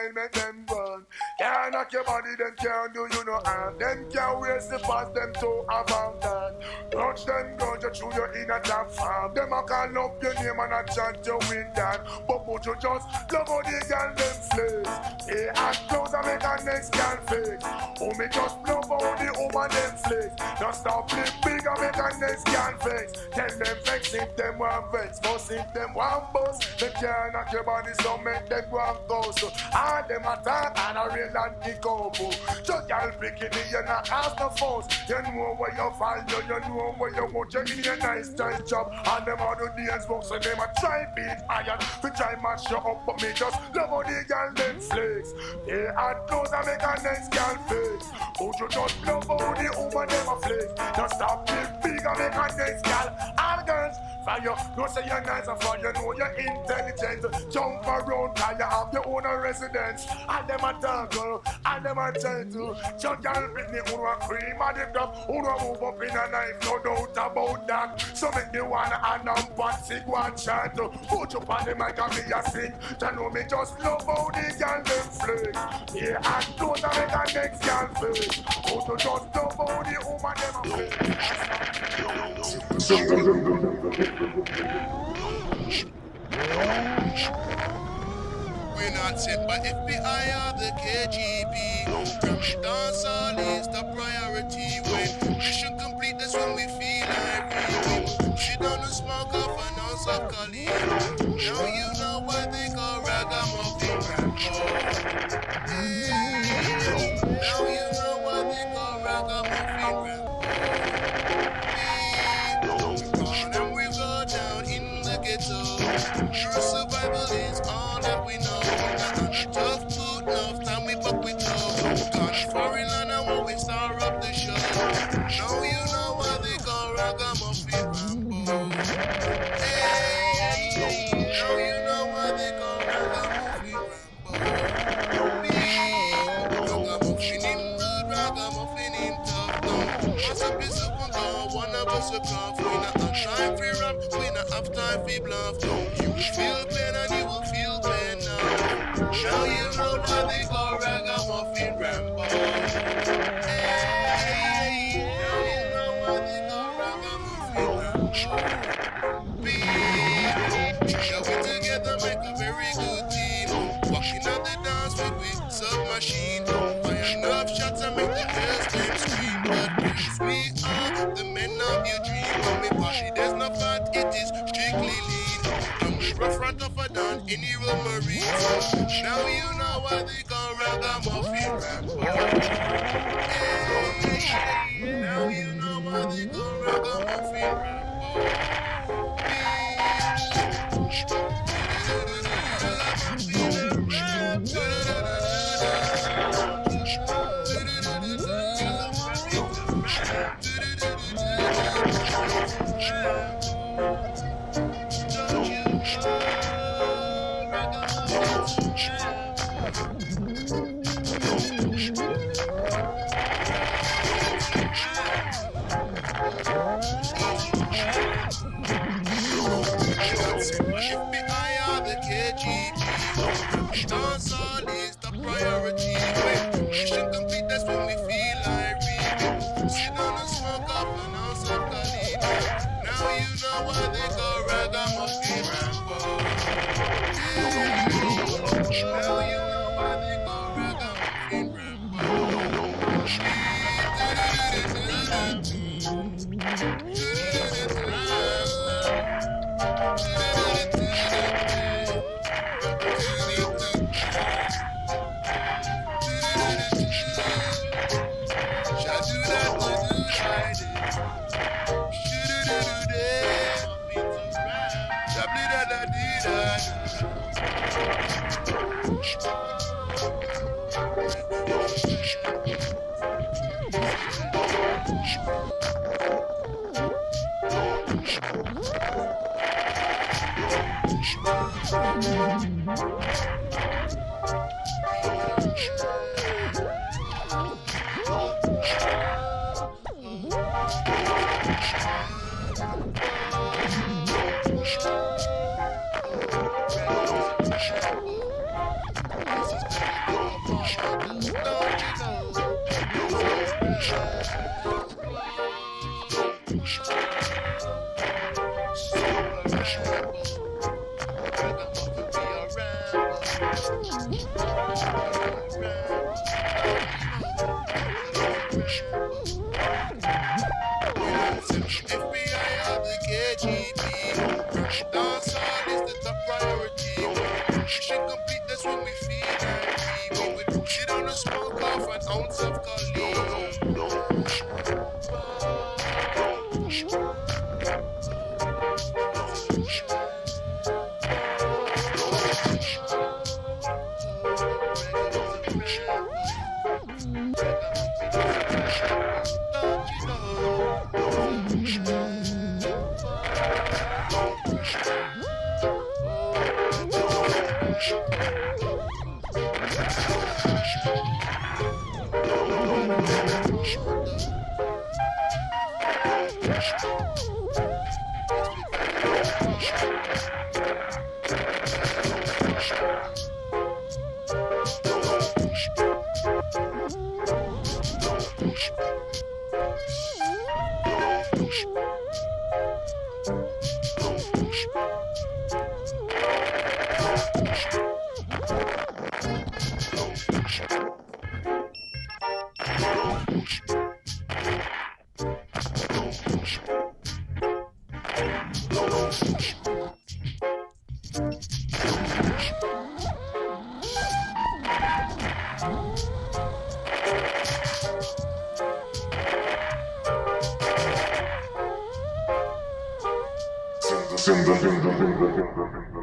style, make them run. Can't knock your body, them can't do you no harm. Them can't waste the past, them too avant-garde. Touch them guns, you chew your inner top farm. Them a call up your name and a chant you with that. But you just love how they girl them flex. They act close and make a next girl fix. Oh, me just love how the woman them flex. Just stop live big and make a next girl fix. Tell them vex if them want vex. Bust if them want bust. They can't knock your body so make them go and go. So all them attack and a real anti-couple. Just girl bikini, you not ask no force. You know where you fall, you know where you want. You in a nice tight job. And them all the days work, so them a try beat iron. We try match you up, but me just love how the girl them flex. They add clothes and make a nice girl fix. But you just love how the woman them a flex. Just stop live big and make a nice girl. All girls, for you, don't say you're nice and for you know you're intelligent. Jump around, cause you have your own residence. And them a tangle, and them a gentle. Your girl Britney, who a cream and the top, who a move up in a knife, no doubt about that. So make the one and Patsy go and chant. Put you on the mic and me a sing. You know me just love how the girl them flex. Yeah, and close and make a next girl flex. Put you just love how the woman them a We're not sent by FBI or the KGB. From the dancehall is the priority. When mission complete, that's when we feel like she done the smoke off an ounce of Cali. Now you know why they call ragamuffin Rambo. Now you know why they call ragamuffin Rambo. And we go down in the ghetto. True survival is all that we know. Tough food, enough time we buck with tough. Gone foreign land and when we start up the show. Now you know why they call ragamuffin Rambo. Hey, now you know why they call ragamuffin Rambo. Ragamuffin in good, ragamuffin in tough. Once a piece of one of us will come. We not have time for rap, we not have time for bluff. You will feel pain and you will feel pain now. Now you know why they call ragamuffin Rambo. Hey, now you know why they call ragamuffin Rambo. Shall we together make a very good team? Walking out the dance with submachine. Fire enough shots and make the girls them scream. But if we are the men of your dream, when we party there's no fat, it is strictly lean. And we rough front of a down in the room marine. Now you know why they call ragamuffin Rambo. Hey, now you know why they call ragamuffin Rambo. Dancehall is the priority. When mission complete, that's when we feel irate. Sit down and smoke up an ounce of Cali. Now you know why they call ragamuffin Rambo. Now you know why they call ragamuffin Rambo. This is Single.